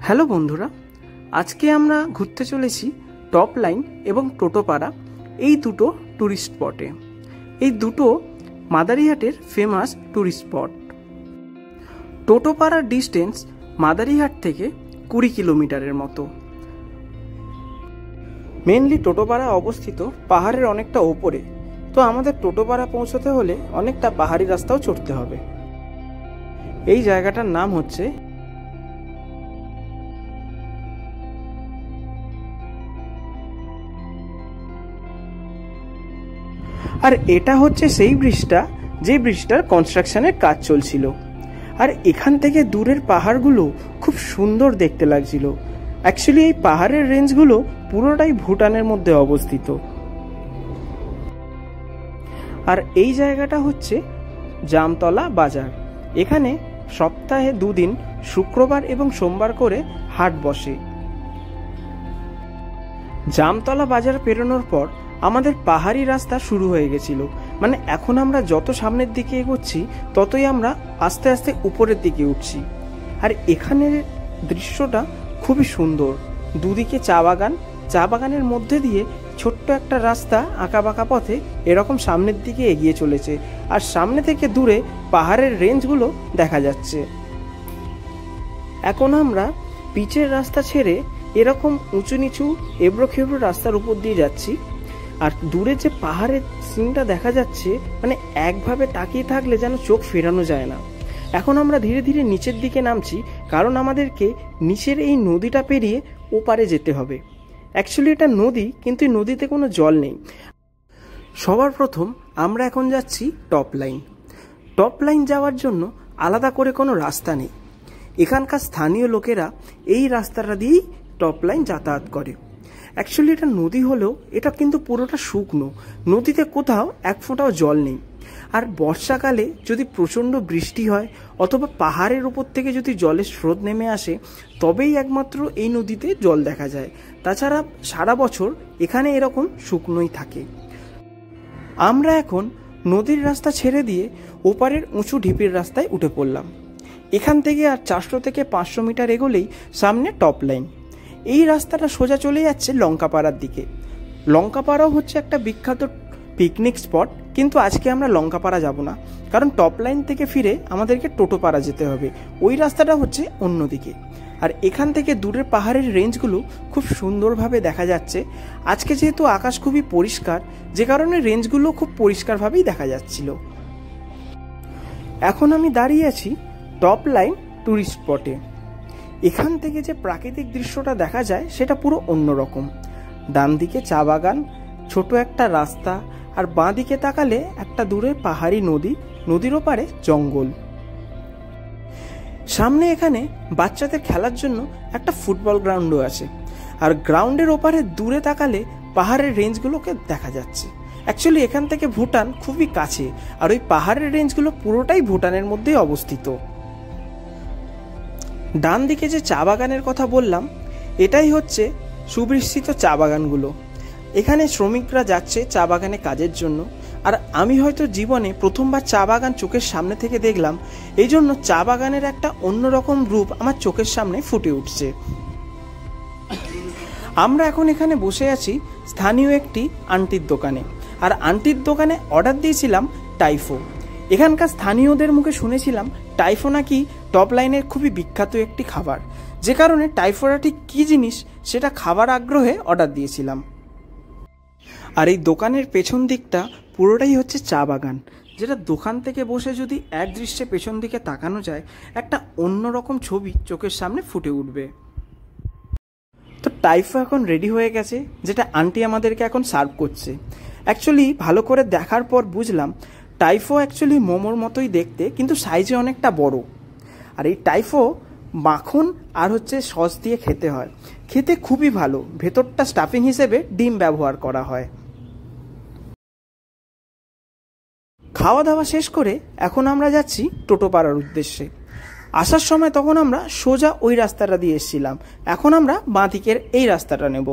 Hello বন্ধুরা, আজকে আমরা ঘুরতে চলেছি টপ লাইন এবং টোটোপাড়া এই দুটো ট্যুরিস্ট স্পটে। এই দুটো মাদারিহাটের ফেমাস ট্যুরিস্ট স্পট। টোটোপাড়ার ডিস্টেন্স মাদারিহাট থেকে 20 কিলোমিটারের মতো। মেনলি টোটোপাড়া অবস্থিত পাহাড়ের অনেকটা ওপরে, তো আমাদের টোটোপাড়া পৌঁছতে হলে অনেকটা পাহাড়ি রাস্তাও চড়তে হবে। এই জায়গাটার নাম হচ্ছে আর এটা হচ্ছে সেই ব্রিজটা যে ব্রিজটার কনস্ট্রাকশনের কাজ চলছিল। আর এখান থেকে দূরের পাহাড়গুলো খুব সুন্দর দেখতে লাগছিল। অ্যাকচুয়ালি এই পাহাড়ের রেঞ্জগুলো পুরোটাই ভুটানের মধ্যে অবস্থিত। আর এই জায়গাটা হচ্ছে জামতলা বাজার। এখানে সপ্তাহে 2 দিন শুক্রবার এবং সোমবার করে হাট বসে। জামতলা বাজার পেরোনোর পর আমাদের পাহাড়ি রাস্তা শুরু হয়ে গেছিল। মানে এখন আমরা যত সামনের দিকে এগোচ্ছি ততই আমরা আস্তে আস্তে উপরের দিকে উঠছি। আর এখানের দৃশ্যটা খুবই সুন্দর। দুদিকে চা বাগান, চা বাগানের মধ্যে দিয়ে ছোট্ট একটা রাস্তা আঁকাবাঁকা পথে এরকম সামনের দিকে এগিয়ে চলেছে। আর সামনে থেকে দূরে পাহাড়ের রেঞ্জগুলো দেখা যাচ্ছে। এখন আমরা পিচের রাস্তা ছেড়ে এরকম উঁচু নিচু এবড়ো খেবড়ো রাস্তার উপর দিয়ে যাচ্ছি। আর দূরে যে পাহাড়ের সিনটা দেখা যাচ্ছে, মানে একভাবে তাকিয়ে থাকলে যেন চোখ ফেরানো যায় না। এখন আমরা ধীরে ধীরে নিচের দিকে নামছি, কারণ আমাদেরকে নিচের এই নদীটা পেরিয়ে ওপারে যেতে হবে। অ্যাকচুয়ালি এটা নদী, কিন্তু নদীতে কোনো জল নেই। সবার প্রথম আমরা এখন যাচ্ছি টপ লাইন। টপ লাইন যাওয়ার জন্য আলাদা করে কোনো রাস্তা নেই। এখানকার স্থানীয় লোকেরা এই রাস্তাটা দিয়েই টপ লাইন যাতায়াত করে। অ্যাকচুয়ালি এটা নদী হলেও এটা কিন্তু পুরোটা শুকনো, নদীতে কোথাও এক ফোঁটাও জল নেই। আর বর্ষাকালে যদি প্রচণ্ড বৃষ্টি হয় অথবা পাহাড়ের উপর থেকে যদি জলের স্রোত নেমে আসে, তবেই একমাত্র এই নদীতে জল দেখা যায়। তাছাড়া সারা বছর এখানে এরকম শুকনোই থাকে। আমরা এখন নদীর রাস্তা ছেড়ে দিয়ে ওপারের উঁচু ঢিপির রাস্তায় উঠে পড়লাম। এখান থেকে আর 400 থেকে 500 মিটার এগোলেই সামনে টপ লাইন। এই রাস্তাটা সোজা চলে যাচ্ছে লঙ্কাপাড়ার দিকে। লঙ্কাপাড়াও হচ্ছে একটা বিখ্যাত পিকনিক স্পট, কিন্তু আজকে আমরা লঙ্কাপাড়া যাব না, কারণ টপ লাইন থেকে ফিরে আমাদেরকে টোটোপাড়া যেতে হবে। ওই রাস্তাটা হচ্ছে অন্যদিকে। আর এখান থেকে দূরের পাহাড়ের রেঞ্জগুলো খুব সুন্দরভাবে দেখা যাচ্ছে। আজকে যেহেতু আকাশ খুবই পরিষ্কার, যে কারণে রেঞ্জগুলো খুব পরিষ্কারভাবেই দেখা যাচ্ছিল। এখন আমি দাঁড়িয়ে আছি টপ লাইন ট্যুরিস্ট স্পটে। এখান থেকে যে প্রাকৃতিক দৃশ্যটা দেখা যায় সেটা পুরো অন্যরকম। ডান দিকে চা বাগান, ছোট একটা রাস্তা, আর বাঁ দিকে তাকালে একটা দূরে পাহাড়ি নদী, নদীর ওপারে জঙ্গল। সামনে এখানে বাচ্চাদের খেলার জন্য একটা ফুটবল গ্রাউন্ডও আছে। আর গ্রাউন্ডের ওপারে দূরে তাকালে পাহাড়ের রেঞ্জগুলোকে দেখা যাচ্ছে। অ্যাকচুয়ালি এখান থেকে ভুটান খুবই কাছে, আর ওই পাহাড়ের রেঞ্জগুলো পুরোটাই ভুটানের মধ্যেই অবস্থিত। ডান দিকে যে চা বাগানের কথা বললাম, এটাই হচ্ছে সুবিস্তৃত চা বাগানগুলো। এখানে শ্রমিকরা যাচ্ছে চা বাগানে কাজের জন্য। আর আমি হয়তো জীবনে প্রথমবার চা বাগান চোখের সামনে থেকে দেখলাম, এই জন্য চা বাগানের একটা অন্যরকম রূপ আমার চোখের সামনে ফুটে উঠছে। আমরা এখন এখানে বসে আছি স্থানীয় একটি আন্টির দোকানে। আর আন্টির দোকানে অর্ডার দিয়েছিলাম টাইফো। এখানকার স্থানীয়দের মুখে শুনেছিলাম টাইফো নাকি টপ লাইনের খুবই বিখ্যাত একটি খাবার, যে কারণে টাইফোটা ঠিক কী জিনিস সেটা খাবার আগ্রহে অর্ডার দিয়েছিলাম। আর এই দোকানের পেছন দিকটা পুরোটাই হচ্ছে চা বাগান, যেটা দোকান থেকে বসে যদি এক দৃশ্যে পেছন দিকে তাকানো যায়, একটা অন্যরকম ছবি চোখের সামনে ফুটে উঠবে। তো টাইফো এখন রেডি হয়ে গেছে, যেটা আন্টি আমাদেরকে এখন সার্ভ করছে। অ্যাকচুয়ালি ভালো করে দেখার পর বুঝলাম টাইফো অ্যাকচুয়ালি মোমোর মতোই দেখতে, কিন্তু সাইজে অনেকটা বড়। আর এই টাইফো মাখন আর হচ্ছে সস দিয়ে খেতে হয়। খেতে খুবই ভালো। ভেতরটা স্টাফিং হিসেবে ডিম ব্যবহার করা হয়। খাওয়া দাওয়া শেষ করে এখন আমরা যাচ্ছি টোটোপাড়ার উদ্দেশ্যে। আসার সময় তখন আমরা সোজা ওই রাস্তাটা দিয়ে এসেছিলাম। এখন আমরা বাঁ দিকের এই রাস্তাটা নেব।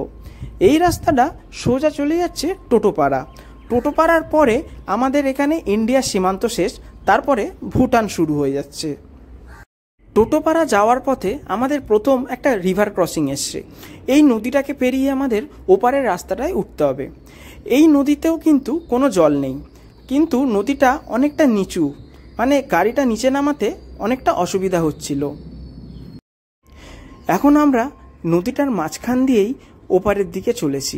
এই রাস্তাটা সোজা চলে যাচ্ছে টোটোপাড়া। টোটোপাড়ার পরে আমাদের এখানে ইন্ডিয়া সীমান্ত শেষ, তারপরে ভুটান শুরু হয়ে যাচ্ছে। টোটোপাড়া যাওয়ার পথে আমাদের প্রথম একটা রিভার ক্রসিং এসছে। এই নদীটাকে পেরিয়ে আমাদের ওপারের রাস্তাটায় উঠতে হবে। এই নদীতেও কিন্তু কোনো জল নেই, কিন্তু নদীটা অনেকটা নিচু, মানে গাড়িটা নিচে নামাতে অনেকটা অসুবিধা হচ্ছিল। এখন আমরা নদীটার মাঝখান দিয়েই ওপারের দিকে চলেছি।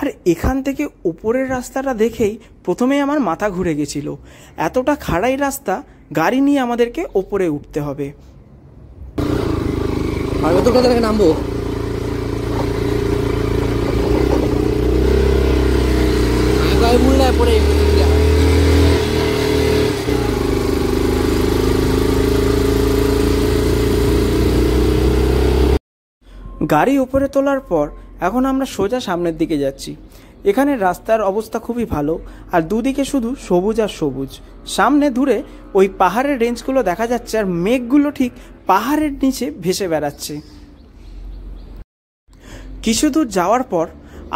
আর এখান থেকে ওপরের রাস্তাটা দেখেই প্রথমে আমার মাথা ঘুরে গেছিল। এতটা খাড়াই রাস্তা, গাড়ি নিয়ে আমাদেরকে ওপরে উঠতে হবে। নামবো গাড়ি উপরে তোলার পর এখন আমরা সোজা সামনের দিকে যাচ্ছি। এখানে রাস্তার অবস্থা খুবই ভালো, আর দুদিকে শুধু সবুজ আর সবুজ। সামনে দূরে ওই পাহাড়ের রেঞ্জগুলো দেখা যাচ্ছে, আর মেঘগুলো ঠিক পাহাড়ের নিচে ভেসে বেড়াচ্ছে। কিছু দূর যাওয়ার পর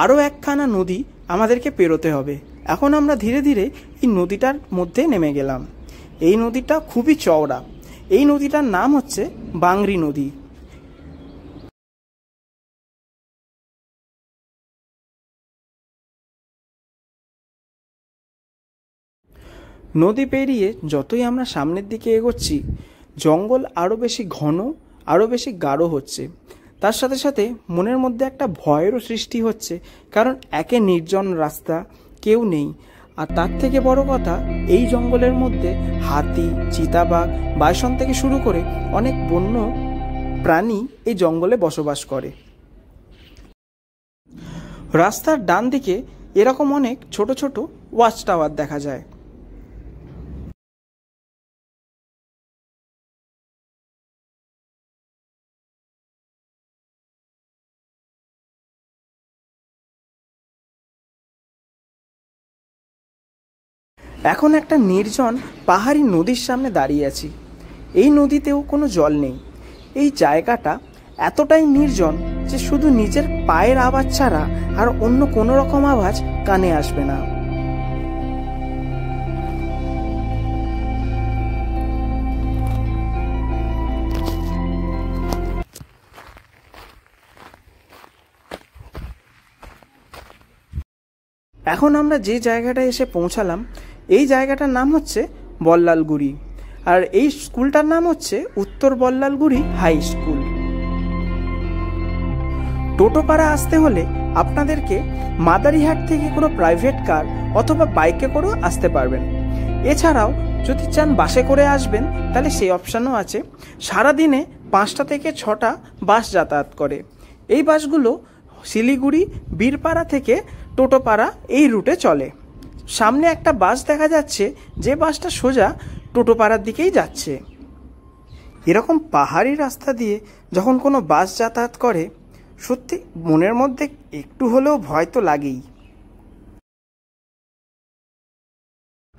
আরও একখানা নদী আমাদেরকে পেরোতে হবে। এখন আমরা ধীরে ধীরে এই নদীটার মধ্যে নেমে গেলাম। এই নদীটা খুবই চওড়া। এই নদীটার নাম হচ্ছে বাংরি নদী। নদী পেরিয়ে যতই আমরা সামনের দিকে এগোচ্ছি, জঙ্গল আরও বেশি ঘন, আরও বেশি গাঢ় হচ্ছে। তার সাথে সাথে মনের মধ্যে একটা ভয়েরও সৃষ্টি হচ্ছে, কারণ একে নির্জন রাস্তা, কেউ নেই। আর তার থেকে বড় কথা, এই জঙ্গলের মধ্যে হাতি, চিতাবাঘ, বাইসন থেকে শুরু করে অনেক বন্য প্রাণী এই জঙ্গলে বসবাস করে। রাস্তার ডান দিকে এরকম অনেক ছোট ছোট ওয়াচ টাওয়ার দেখা যায়। এখন একটা নির্জন পাহাড়ি নদীর সামনে দাঁড়িয়ে আছি। এই নদীতেও কোনো জল নেই। এই জায়গাটা এতটাই নির্জন যে শুধু নিজের পায়ের আওয়াজ ছাড়া আর অন্য কোনো রকম আওয়াজ কানে আসবে না। এখন আমরা যে জায়গাটায় এসে পৌঁছালাম, এই জায়গাটার নাম হচ্ছে বল্লালগুড়ি, আর এই স্কুলটার নাম হচ্ছে উত্তর বল্লালগুড়ি হাই স্কুল। টোটোপাড়া আসতে হলে আপনাদেরকে মাদারিহাট থেকে কোনো প্রাইভেট কার অথবা বাইকে করেও আসতে পারবেন। এছাড়াও যদি চান বাসে করে আসবেন, তাহলে সেই অপশানও আছে। সারাদিনে 5টা থেকে 6টা বাস যাতায়াত করে। এই বাসগুলো শিলিগুড়ি, বীরপাড়া থেকে টোটোপাড়া এই রুটে চলে। সামনে একটা বাস দেখা যাচ্ছে, যে বাসটা সোজা টোটোপাড়ার দিকেই যাচ্ছে। এরকম পাহাড়ি রাস্তা দিয়ে যখন কোনো বাস যাতায়াত করে, সত্যি মনের মধ্যে একটু হলেও ভয় তো লাগেই।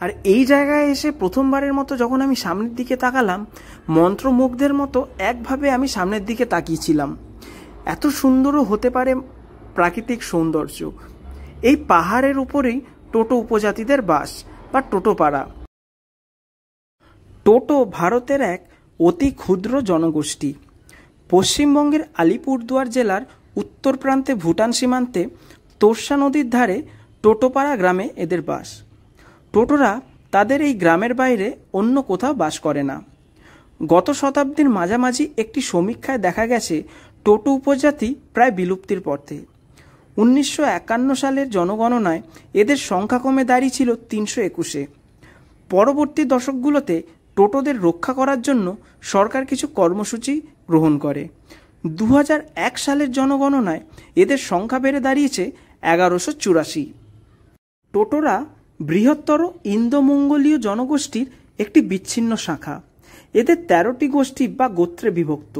আর এই জায়গায় এসে প্রথমবারের মতো যখন আমি সামনের দিকে তাকালাম, মন্ত্রমুগ্ধের মতো একভাবে আমি সামনের দিকে তাকিয়েছিলাম। এত সুন্দরও হতে পারে প্রাকৃতিক সৌন্দর্য। এই পাহাড়ের উপরেই টোটো উপজাতিদের বাস বা টোটোপাড়া। টোটো ভারতের এক অতি ক্ষুদ্র জনগোষ্ঠী। পশ্চিমবঙ্গের আলিপুরদুয়ার জেলার উত্তর প্রান্তে ভুটান সীমান্তে তোর্ষা নদীর ধারে টোটোপাড়া গ্রামে এদের বাস। টোটোরা তাদের এই গ্রামের বাইরে অন্য কোথাও বাস করে না। গত শতাব্দীর মাঝামাঝি একটি সমীক্ষায় দেখা গেছে টোটো উপজাতি প্রায় বিলুপ্তির পথে। 1951 সালের জনগণনায় এদের সংখ্যা কমে দাঁড়িয়েছিল 321-এ। পরবর্তী দশকগুলোতে টোটোদের রক্ষা করার জন্য সরকার কিছু কর্মসূচি গ্রহণ করে। 2001 সালের জনগণনায় এদের সংখ্যা বেড়ে দাঁড়িয়েছে 1184। টোটোরা বৃহত্তর ইন্দো-মঙ্গোলীয় জনগোষ্ঠীর একটি বিচ্ছিন্ন শাখা। এদের 13টি গোষ্ঠী বা গোত্রে বিভক্ত।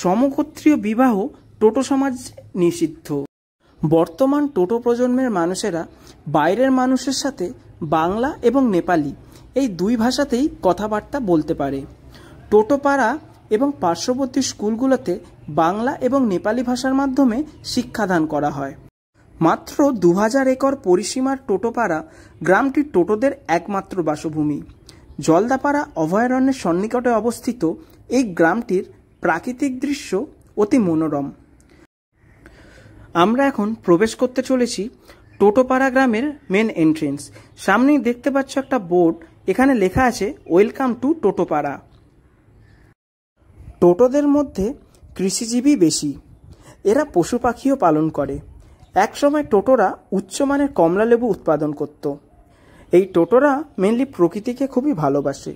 সমগোত্রীয় বিবাহ টোটো সমাজ নিষিদ্ধ। বর্তমান টোটো প্রজন্মের মানুষেরা বাইরের মানুষের সাথে বাংলা এবং নেপালি এই দুই ভাষাতেই কথাবার্তা বলতে পারে। টোটোপাড়া এবং পার্শ্ববর্তী স্কুলগুলোতে বাংলা এবং নেপালি ভাষার মাধ্যমে শিক্ষাদান করা হয়। মাত্র 2000 একর পরিসীমার টোটোপাড়া গ্রামটি টোটোদের একমাত্র বাসভূমি। জলদাপাড়া অভয়ারণ্যের সন্নিকটে অবস্থিত এই গ্রামটির প্রাকৃতিক দৃশ্য অতি মনোরম। আমরা এখন প্রবেশ করতে চলেছি টোটোপাড়া গ্রামের মেন এন্ট্রেন্স। সামনেই দেখতে পাচ্ছ একটা বোর্ড, এখানে লেখা আছে ওয়েলকাম টু টোটোপাড়া। টোটোদের মধ্যে কৃষিজীবী বেশি, এরা পশু পাখিও পালন করে। একসময় টোটোরা উচ্চমানের কমলালেবু উৎপাদন করত। এই টোটোরা মেনলি প্রকৃতিকে খুবই ভালোবাসে।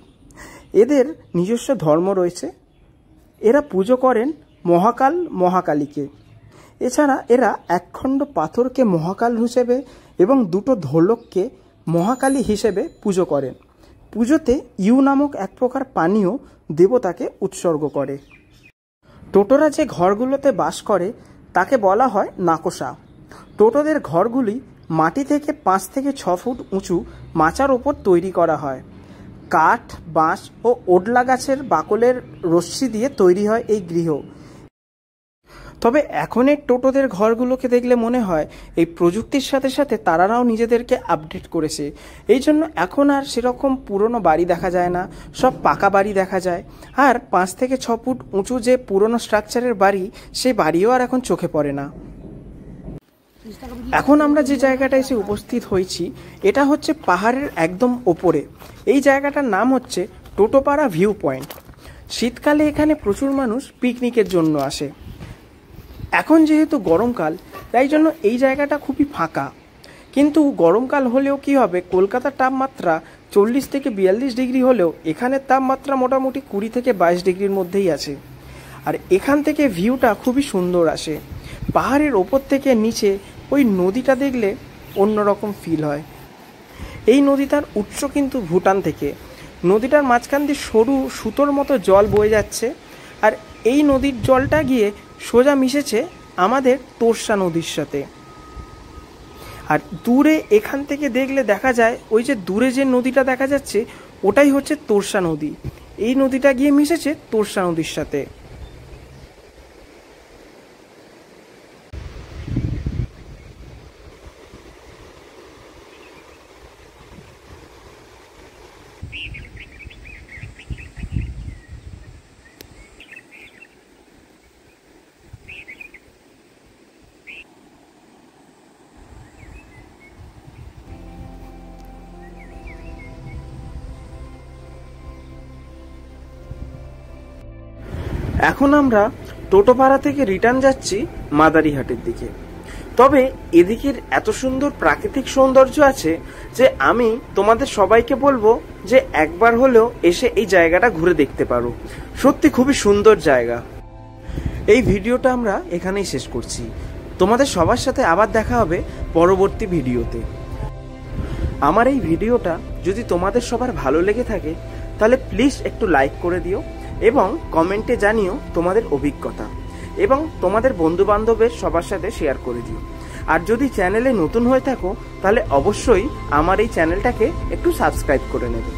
এদের নিজস্ব ধর্ম রয়েছে, এরা পুজো করেন মহাকাল মহাকালীকে। এছাড়া এরা একখণ্ড পাথরকে মহাকাল হিসেবে এবং দুটো ঢোলককে মহাকালী হিসেবে পুজো করেন। পুজোতে ইউ নামক এক প্রকার পানীয় দেবতাকে উৎসর্গ করে। টোটোরা যে ঘরগুলোতে বাস করে তাকে বলা হয় নাকোশা। টোটোদের ঘরগুলি মাটি থেকে 5 থেকে 6 ফুট উঁচু মাচার ওপর তৈরি করা হয়। কাঠ, বাঁশ ও ওডলা গাছের বাকলের রশ্মি দিয়ে তৈরি হয় এই গৃহ। তবে এখনের টোটোদের ঘরগুলোকে দেখলে মনে হয় এই প্রযুক্তির সাথে সাথে তারাও নিজেদেরকে আপডেট করেছে। এই জন্য এখন আর সেরকম পুরনো বাড়ি দেখা যায় না, সব পাকা বাড়ি দেখা যায়। আর 5 থেকে 6 ফুট উঁচু যে পুরনো স্ট্রাকচারের বাড়ি, সেই বাড়িও আর এখন চোখে পড়ে না। এখন আমরা যে জায়গাটায় এসে উপস্থিত হয়েছি এটা হচ্ছে পাহাড়ের একদম ওপরে। এই জায়গাটার নাম হচ্ছে টোটোপাড়া ভিউ পয়েন্ট। শীতকালে এখানে প্রচুর মানুষ পিকনিকের জন্য আসে। এখন যেহেতু গরমকাল, তাই জন্য এই জায়গাটা খুবই ফাঁকা। কিন্তু গরমকাল হলেও কি হবে, কলকাতার তাপমাত্রা 40 থেকে 42 ডিগ্রি হলেও এখানের তাপমাত্রা মোটামুটি 20 থেকে 22 ডিগ্রির মধ্যেই আছে। আর এখান থেকে ভিউটা খুবই সুন্দর আসে। পাহাড়ের ওপর থেকে নিচে ওই নদীটা দেখলে অন্যরকম ফিল হয়। এই নদীটার উৎস কিন্তু ভুটান থেকে। নদীটার মাঝখান দিয়ে সরু সুতোর মতো জল বয়ে যাচ্ছে, আর এই নদীর জলটা গিয়ে সোজা মিশেছে আমাদের তোরসা নদীর সাথে। আর দূরে এখান থেকে দেখলে দেখা যায় ওই যে দূরে যে নদীটা দেখা যাচ্ছে ওটাই হচ্ছে তোরসা নদী। এই নদীটা গিয়ে মিশেছে তোরসা নদীর সাথে। এখন আমরা টোটোপাড়া থেকে রিটার্ন যাচ্ছি মাদারিহাটের দিকে। তবে এদিকের এত সুন্দর প্রাকৃতিক সৌন্দর্য আছে যে আমি তোমাদের সবাইকে বলবো যে একবার হলেও এসে এই জায়গাটা ঘুরে দেখতে পারো। সত্যি খুবই সুন্দর জায়গা। এই ভিডিওটা আমরা এখানেই শেষ করছি। তোমাদের সবার সাথে আবার দেখা হবে পরবর্তী ভিডিওতে। আমার এই ভিডিওটা যদি তোমাদের সবার ভালো লেগে থাকে তাহলে প্লিজ একটু লাইক করে দিও এবং কমেন্টে জানিও তোমাদের অভিজ্ঞতা, এবং তোমাদের বন্ধু বান্ধবের সবার সাথে শেয়ার করে দিও। আর যদি চ্যানেলে নতুন হয়ে থাকো তাহলে অবশ্যই আমার এই চ্যানেলটাকে একটু সাবস্ক্রাইব করে নেবে।